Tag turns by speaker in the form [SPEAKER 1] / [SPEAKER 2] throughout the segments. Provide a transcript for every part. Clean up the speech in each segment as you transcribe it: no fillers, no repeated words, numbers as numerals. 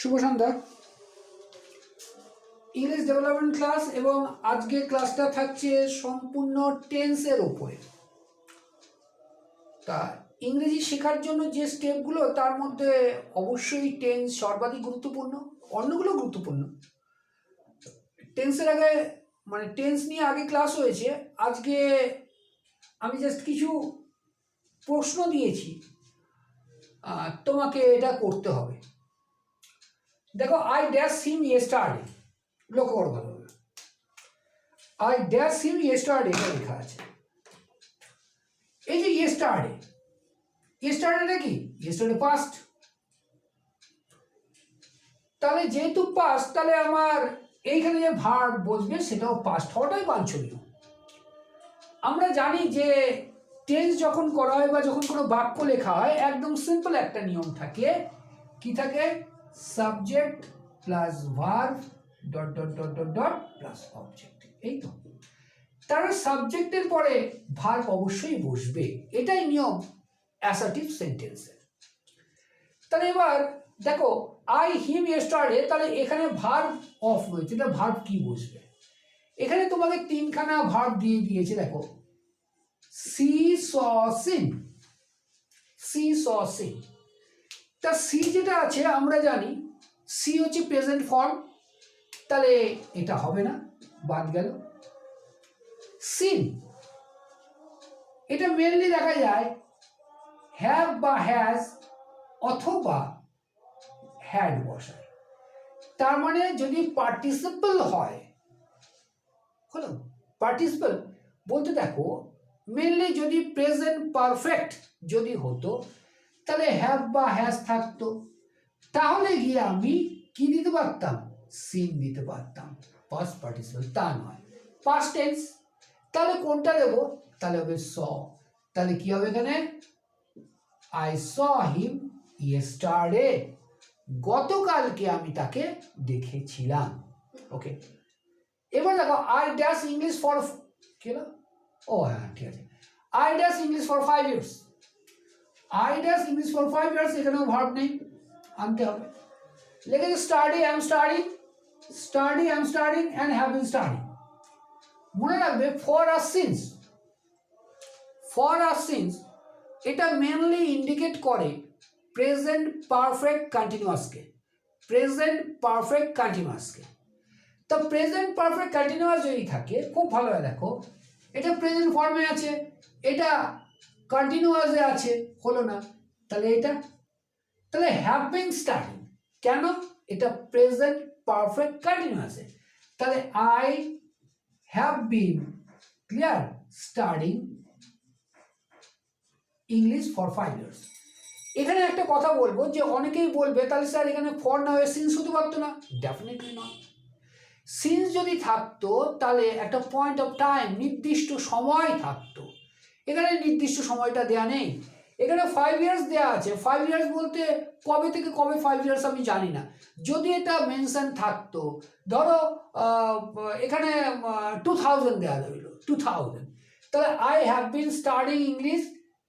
[SPEAKER 1] শুভ সন্ধ্যা। English development class এবং আজকে ক্লাসটা থাকছে সম্পূর্ণ টেন্সের উপরে। তা ইংরেজি শেখার জন্য যে স্টেপগুলো তার মধ্যে অবশ্যই টেন্স সর্বাধিক গুরুত্বপূর্ণ, অন্যগুলো গুরুত্বপূর্ণ। টেন্সের আগে টেন্স নিয়ে আগে ক্লাস হয়েছে। আজকে আমি জাস্ট কিছু প্রশ্ন দিয়েছি, তোমাকে এটা করতে হবে। দেখো, আই ড্যাশ হিম ইয়েস্টারডে, লক্ষ্য করো ভালোভাবে। আই ড্যাশ হিম ইয়েস্টারডে এটা লেখা আছে। এই যে ইয়েস্টারডে, ইয়েস্টারডেটা কি? Yesterday past. তাহলে যেহেতু পাস্ট, তাহলে আমার এইখানে যে ভার্ব বসবে সেটাও পাস্ট হওয়াটাই বাঞ্ছনীয়। আমরা জানি যে টেন্স যখন করা হয় বা যখন কোনো বাক্য লেখা হয়, একদম সিম্পল একটা নিয়ম থাকে। কি থাকে? Subject plus verb dot dot dot dot dot plus object. এই তো, তার সাবজেক্টের পরে ভার্ব অবশ্যই বসবে, এটাই নিয়ম অ্যাসার্টিভ সেন্টেন্সের। তাহলে এবার দেখো, আই হিম ইয়েস্টারডে, তাহলে এখানে ভার্ব অফ রয়েছে, এটা ভার্ব কি বসবে? এখানে তোমাকে তিনখানা ভার্ব দিয়ে দিয়েছে। দেখো, সি স সিন, সি স সিন। তা সি যেটা আছে আমরা জানি সি হচ্ছে প্রেজেন্ট ফর্ম, তাহলে এটা হবে না, বাদ গেল। সিন এটা মেনলি দেখা যায় হ্যাভ বা হ্যাজ অথবা হ্যাড বসায়। তার মানে যদি পার্টিসিপল হয়, হলো পার্টিসিপল বলতে দেখো মেনলি যদি প্রেজেন্ট পারফেক্ট যদি হতো তাহলে হ্যাভ বা হ্যাজ থাকতো, তাহলে গিয়ে আমি কি দিতে পারতাম? সিন দিতে পারতাম। পাস্ট পার্টিসিপল তা নয়, পাস্ট টেন্স। তাহলে কোনটা দেবো? তাহলে হবে স। তাহলে কি হবে এখানে? আই স হিম ইয়েস্টারডে, গতকালকে আমি তাকে দেখেছিলাম। ওকে, এবার দেখো, আই ড্যাশ ইংলিশ ফর কি হলো? ও হ্যাঁ, ঠিক আছে। I dash English for 5 years। I dash English for 5 years, এখানেও ভার্ব নেই, আনতে হবে। লেখেছে study, I am studying, study I am studying and have been studying. মনে রাখবে ফর আর সিন্স, ফর আর সিন্স এটা মেনলি ইন্ডিকেট করে প্রেজেন্ট পারফেক্ট কন্টিনিউয়াসকে, প্রেজেন্ট পারফেক্ট কন্টিনিউয়াসকে। তো প্রেজেন্ট পারফেক্ট কন্টিনিউয়াস যদি থাকে, খুব ভালো হয়, দেখো এটা প্রেজেন্ট ফর্মে আছে, এটা কন্টিনিউয়াসে আছে, হলো না। তাহলে এটা, তাহলে হ্যাভ বিন স্টাডিং, কেন? এটা প্রেজেন্ট পারফেক্ট কন্টিনিউয়াসে। তাহলে I have been clear studying English for 5 years। এখানে একটা কথা বলবো যে অনেকেই বলবে তাহলে স্যার এখানে ফর না হয়ে সিন্স হতে পারতো না? ডেফিনেটলি নয়। সিন্স যদি থাকতো তাহলে একটা পয়েন্ট অফ টাইম, নির্দিষ্ট সময় থাকতো। এখানে নির্দিষ্ট সময়টা দেয়া নেই, এখানে 5 years দেয়া আছে। 5 years বলতে কবে থেকে কবে 5 years আমি জানি না। যদি এটা মেনশন থাকতো, ধরো এখানে 2000 দেওয়া রইল, 2000, তাহলে I have been studying English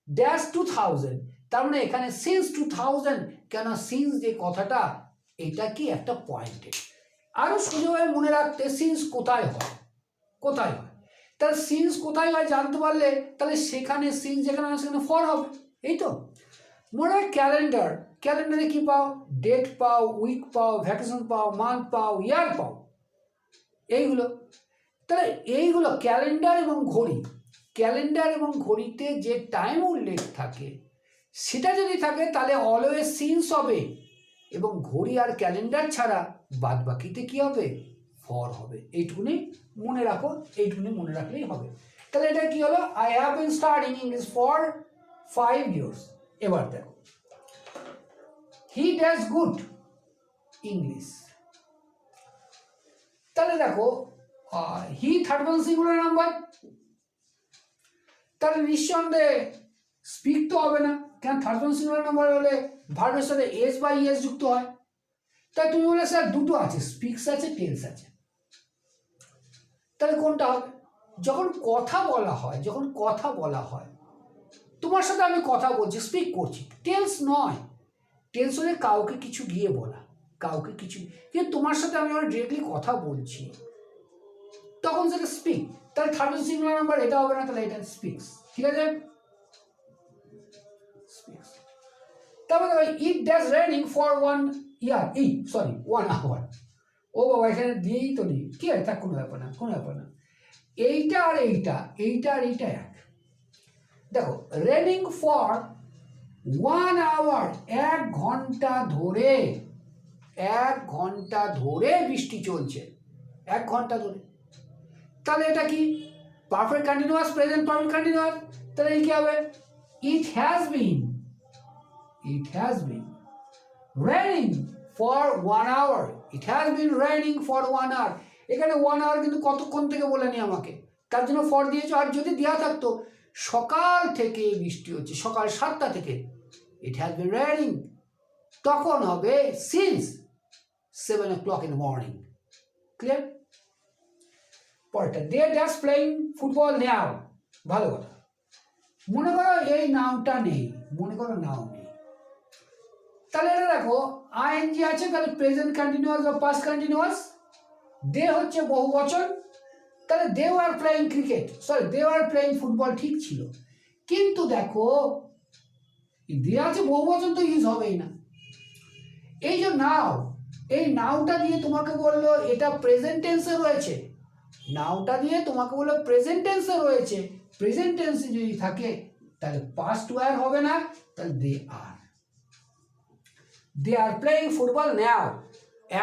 [SPEAKER 1] dash 2000, তার মানে এখানে সিন্স 2000। কেন? সিন্স যে কথাটা, এটা কি একটা পয়েন্টে। আরো সোজাভাবে মনে রাখতে, সিন্স কোথায় হয়, কোথায় হয়, তাহলে সিন্স কোথায় হয় জানতে পারলে তাহলে সেখানে সিন্স যেখানে হয় সেখানে ফর হবে। এই তো মনে হয় ক্যালেন্ডার, ক্যালেন্ডারে কি পাও? ডেট পাও, উইক পাও, ভ্যাকেশন পাও, মান্থ পাও, ইয়ার পাও, এইগুলো। তাহলে এইগুলো ক্যালেন্ডার এবং ঘড়ি, ক্যালেন্ডার এবং ঘড়িতে যে টাইম উল্লেখ থাকে সেটা যদি থাকে তাহলে অলওয়েজ সিন্স হবে, এবং ঘড়ি আর ক্যালেন্ডার ছাড়া বাদ বাকিতে কি হবে? ফর হবে। এইটুকুনি মনে রাখো, এইটুকুনি মনে রাখলেই হবে। তাহলে এটা কি হলো? I have been studying English for 5 years। এবার দেখো, হি ড্যাশ গুড ইংলিশ, তাহলে দেখো he third person singular number, তাহলে নিঃসন্দেহে স্পিক তো হবে না, কেন? থার্ড পারসন সিঙ্গুলার নাম্বার হলে ভার্বের সাথে এস বা ইএস যুক্ত হয়। তাই তুমি বলে স্যার দুটো আছে, স্পিক্স আছে, টেলস আছে, তাহলে কোনটা হবে? যখন কথা বলা হয়, যখন কথা বলা হয়, তোমার সাথে আমি কথা বলছি, স্পিক করছি, টেলস নয়। টেলস হলে কাউকে কিছু গিয়ে বলা, কাউকে কিছু, কিন্তু তোমার সাথে আমি আমার ডিরেক্টলি কথা বলছি, তখন সেটা স্পিক, তাহলে থার্ড পারসন সিঙ্গুলার নাম্বার এটা হবে না, তাহলে এটা স্পিক্স, ঠিক আছে? স্পিক্স। তারপরে it dash raining for 1 year, 1 hour. ও বাবা, এখানে দিয়েই তো নেই, ঠিক আছে, থাক, কোনো ব্যাপার না, কোনো ব্যাপার না। এইটা আর এইটা এক। দেখো, রেনিং ফর 1 আওয়ার, 1 ঘন্টা ধরে, 1 ঘন্টা ধরে বৃষ্টি চলছে, 1 ঘন্টা ধরে। তাহলে এটা কি perfect continuous, present perfect continuous, তাহলে কি হবে? It has been raining for 1 hour, it has been raining for 1 hour। এখানে 1 hour কিন্তু কতক্ষণ থেকে বলেনি আমাকে, তার জন্য ফর দিয়েছো। আর যদি দেওয়া থাকতো সকাল থেকে বৃষ্টি হচ্ছে, সকাল 7টা থেকে, it has been raining, তখন হবে since 7 o'clock in the morning। Clear? পরেরটা, they are just playing football now। ভালো কথা। মনে করো এই নামটা নেই, মনে করো নাও নেই, তাহলে এটা দেখো আইএনজি আছে, তাহলে প্রেজেন্ট কন্টিনিউয়াস বা পাস্ট কন্টিনিউয়াস, দে হচ্ছে বহুবচন, তাহলে they are playing cricket, sorry they are playing football, ঠিক ছিল। কিন্তু দেখো দে আছে বহুবচন, তো ইউজ হবেই না। এই যে নাও, এই নাওটা দিয়ে তোমাকে বললো এটা প্রেজেন্ট টেন্সে রয়েছে, নাওটা দিয়ে তোমাকে বললো প্রেজেন্ট টেন্সে রয়েছে, প্রেজেন্ট টেন্সে যদি থাকে তাহলে পাস্ট ওয়্যার হবে না, তাহলে দে আর প্লেইং ফুটবল নাও,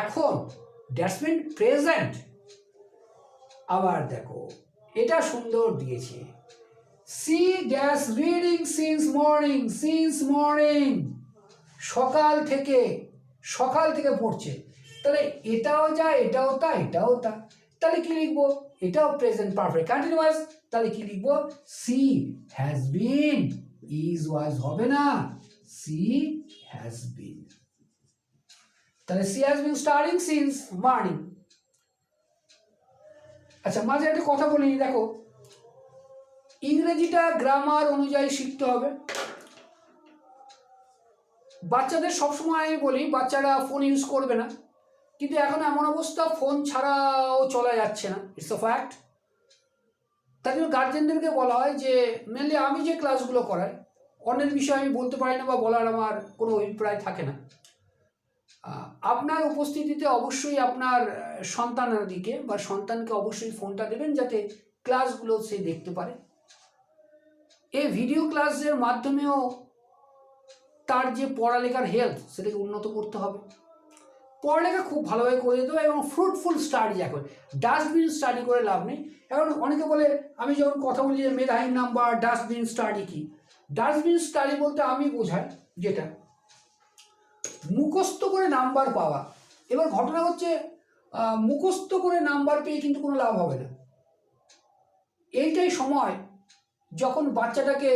[SPEAKER 1] এখন দ্যাটস মিন প্রেজেন্ট। আবার দেখো এটা সুন্দর দিয়েছে, C dash reading since morning, সকাল থেকে পড়ছে, তাহলে এটাও যা, এটাও তা, এটাও তা, তাহলে কি লিখবো? এটাও প্রেজেন্ট পারফেক্ট কন্টিনিউয়াস, তাহলে কি লিখবো? She has been, is was হবে না, সি হ্যাজ বিন, তাহলে she has been studying since morning. আচ্ছা, মাঝে একটা কথা বলিনি, দেখো ইংরেজিটা গ্রামার অনুযায়ী শিখতে হবে। বাচ্চাদের সবসময় আমি বলি বাচ্চারা ফোন ইউজ করবে না, কিন্তু এখন এমন অবস্থা ফোন ছাড়াও চলা যাচ্ছে না, ইটস আ ফ্যাক্ট। তার জন্য গার্জেনদেরকে বলা হয় যে মেনলি আমি যে ক্লাসগুলো করাই, অন্যের বিষয়ে আমি বলতে পারি না বা বলার আমার কোনো অভিপ্রায় থাকে না। আপনার উপস্থিতিতে অবশ্যই আপনার সন্তানাদিকে বা সন্তানকে অবশ্যই ফোনটা দেবেন, যাতে ক্লাসগুলো সে দেখতে পারে। এই ভিডিও ক্লাসের মাধ্যমেও তার যে পড়ালেখার হেলথ, সেটাকে উন্নত করতে হবে। পড়ালেখা খুব ভালোভাবে করে দিতে হবে এবং ফ্রুটফুল স্টাডি যা করে, ডাস্টবিন স্টাডি করে লাভ নেই। এখন অনেকে বলে, আমি যখন কথা বলি যে মেধাহীন নাম্বার, ডাস্টবিন স্টাডি কি? ডাস্টবিন স্টাডি বলতে আমি বোঝাই যেটা মুখস্থ করে নাম্বার পাওয়া। এবার ঘটনা হচ্ছে মুখস্থ করে নাম্বার পেয়ে কিন্তু কোনো লাভ হবে না। এইটাই সময় যখন বাচ্চাটাকে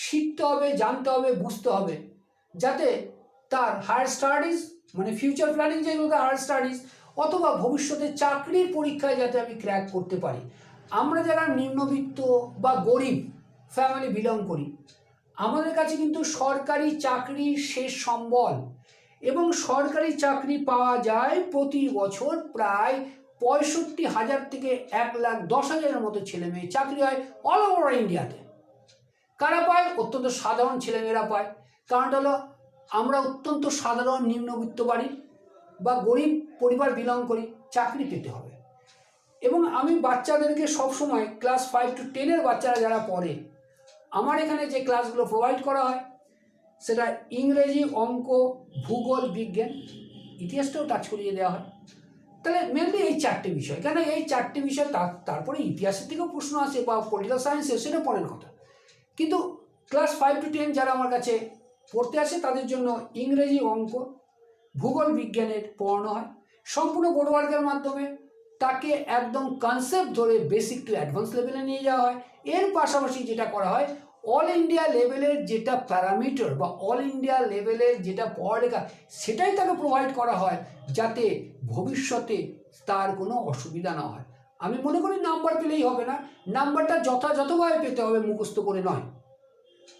[SPEAKER 1] শিখতে হবে, জানতে হবে, বুঝতে হবে, যাতে তার হায়ার স্টাডিজ মানে ফিউচার প্ল্যানিং যেগুলো হায়ার স্টাডিজ অথবা ভবিষ্যতে চাকরির পরীক্ষায় যাতে আমি ক্র্যাক করতে পারি। আমরা যারা নিম্নবিত্ত বা গরিব ফ্যামিলি বিলং করি, আমাদের কাছে কিন্তু সরকারি চাকরি শেষ সম্বল, এবং সরকারি চাকরি পাওয়া যায় প্রতি বছর প্রায় 65,000 থেকে 1,10,000-এর মতো ছেলে মেয়ে চাকরি হয় অল ওভার ইন্ডিয়াতে। কারা পায়? অত্যন্ত সাধারণ ছেলেমেয়েরা পায়। কারণটা হলো আমরা অত্যন্ত সাধারণ নিম্নবিত্ত বাড়ি বা গরিব পরিবার বিলং করি, চাকরি পেতে হবে। এবং আমি বাচ্চাদেরকে সবসময় ক্লাস 5 to 10-এর বাচ্চারা যারা পড়ে, আমার এখানে যে ক্লাসগুলো প্রোভাইড করা হয় সেটা ইংরেজি, অঙ্ক, ভূগোল, বিজ্ঞান, ইতিহাসটাও টাচ করিয়ে দেওয়া হয়। তাহলে মেনলি এই 4টে বিষয়, কেন এই 4টে বিষয়, তারপরে ইতিহাসের থেকেও প্রশ্ন আসে বা পলিটিক্যাল সায়েন্সে, সেটা পরের কথা। কিন্তু ক্লাস 5 to 10 যারা আমার কাছে পড়তে আসে তাদের জন্য ইংরেজি, অঙ্ক, ভূগোল, বিজ্ঞানের পড়ানো হয় সম্পূর্ণ বোর্ড ওয়ার্কের মাধ্যমে। তাকে একদম কনসেপ্ট ধরে বেসিক টু অ্যাডভান্স লেভেলে নিয়ে যাওয়া হয়। এর পাশাপাশি যেটা করা হয়, অল ইন্ডিয়া লেভেলের যেটা প্যারামিটার বা অল ইন্ডিয়া লেভেলের যেটা পড়ালেখা, সেটাই তাকে প্রোভাইড করা হয়, যাতে ভবিষ্যতে তার কোনো অসুবিধা না হয়। আমি মনে করি নাম্বার পেলেই হবে না, নাম্বারটা যথাযথভাবে পেতে হবে, মুখস্থ করে নয়।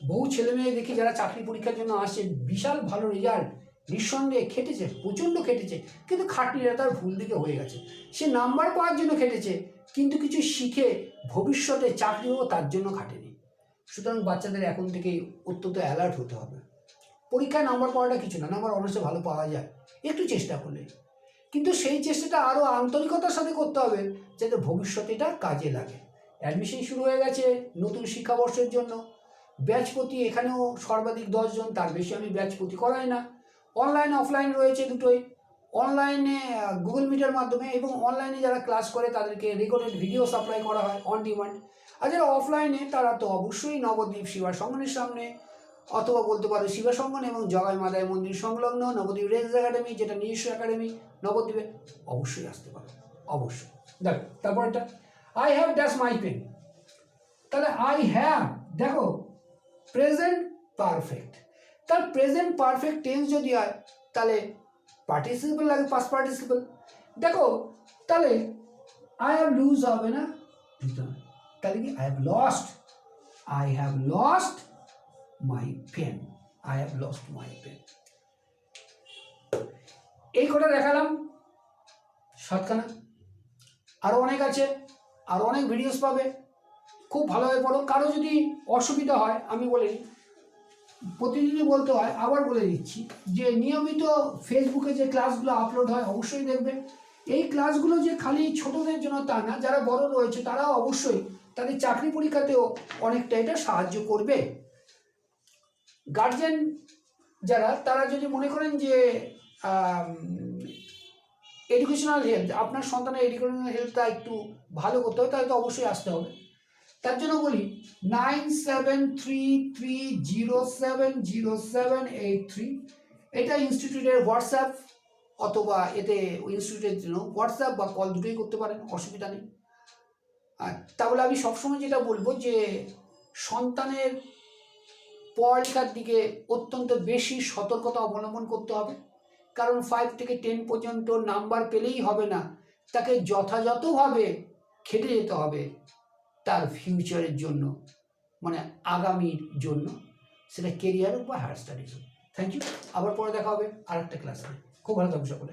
[SPEAKER 1] বহু ছেলে মেয়ে দেখি যারা চাকরি পরীক্ষার জন্য আসে, বিশাল ভালো রেজাল্ট, নিঃসন্দেহে খেটেছে, প্রচণ্ড খেটেছে, কিন্তু খাটনিটা তার ভুল দিকে হয়ে গেছে। সে নাম্বার পাওয়ার জন্য খেটেছে, কিন্তু কিছু শিখে ভবিষ্যতে চাকরি পাবো তার জন্য খাটেনি। সুতরাং বাচ্চাদের এখন থেকেই অত্যন্ত অ্যালার্ট হতে হবে। পরীক্ষায় নাম্বার পাওয়াটা কিছু না, নাম্বার অনার্সে ভালো পাওয়া যায় একটু চেষ্টা করলে, কিন্তু সেই চেষ্টাটা আরও আন্তরিকতার সাথে করতে হবে যাতে ভবিষ্যতে এটা কাজে লাগে। অ্যাডমিশন শুরু হয়ে গেছে নতুন শিক্ষাবর্ষের জন্য। ব্যাচ প্রতি এখানেও সর্বাধিক 10 জন, তার বেশি আমি ব্যাচ প্রতি করাই না। অনলাইন অফলাইন রয়েছে দুটোই। অনলাইনে গুগল মিটের মাধ্যমে, এবং অনলাইনে যারা ক্লাস করে তাদেরকে রেকর্ডেড ভিডিও সাপ্লাই করা হয় অন ডিমান্ড। আর যারা অফলাইনে তারা তো অবশ্যই নবদ্বীপ শিবা সঙ্গনের সামনে, অথবা বলতে পারো শিবা সঙ্গন এবং জগাই মাদায় মন্দির সংলগ্ন নবদ্বীপ রেঞ্জ একাডেমি, যেটা নিজস্ব একাডেমি নবদ্বীপে, অবশ্যই আসতে পারো, অবশ্যই। দেখো তারপর এটা I have dash my pen. তাহলে আই হ্যাভ, দেখো প্রেজেন্ট পারফেক্ট, তার প্রেজেন্ট পারফেক্ট টেন্স যদি হয় তাহলে পার্টিসিপল লাগে, পাস্ট পার্টিসিপল। দেখো তাহলে আই হ্যাভ লুজ হবে না, তাহলে কি I have lost my pen, I have lost my pen. এই কটা দেখালাম 7খানা, আরও অনেক আছে, আরও অনেক ভিডিওস পাবে, খুব ভালোভাবে পড়ো। কারো যদি অসুবিধা হয় আমি বলে দিই, প্রতিদিনই বলতে হয়, আবার বলে দিচ্ছি যে নিয়মিত ফেসবুকে যে ক্লাসগুলো আপলোড হয় অবশ্যই দেখবে। এই ক্লাসগুলো যে খালি ছোটদের জন্য তা না, যারা বড় রয়েছে তারাও অবশ্যই তাদের চাকরি পরীক্ষাতেও অনেকটা এটা সাহায্য করবে। গার্জেন যারা, তারা যদি মনে করেন যে এডুকেশনাল হেলথ, আপনার সন্তানের এডুকেশনাল হেলথটা একটু ভালো করতে হবে, তাহলে তো অবশ্যই আসতে হবে। তার জন্য বলি 9733070783, এটা ইনস্টিটিউটের হোয়াটসঅ্যাপ, অথবা এতে ইনস্টিটিউটের জন্য হোয়াটসঅ্যাপ বা কল দুটোই করতে পারেন, অসুবিধা নেই। আর তাহলে আমি সবসময় যেটা বলবো যে সন্তানের পড়ালেখার দিকে অত্যন্ত বেশি সতর্কতা অবলম্বন করতে হবে, কারণ 5 থেকে 10 পর্যন্ত নাম্বার পেলেই হবে না, তাকে যথাযথভাবে খেটে যেতে হবে তার ফিউচারের জন্য, মানে আগামীর জন্য, সেটা কেরিয়ার হোক বা হায়ার স্টাডিজ হোক। থ্যাংক ইউ, আবার পরে দেখা হবে আর একটা ক্লাসে। খুব ভালো থাকবে সকলে।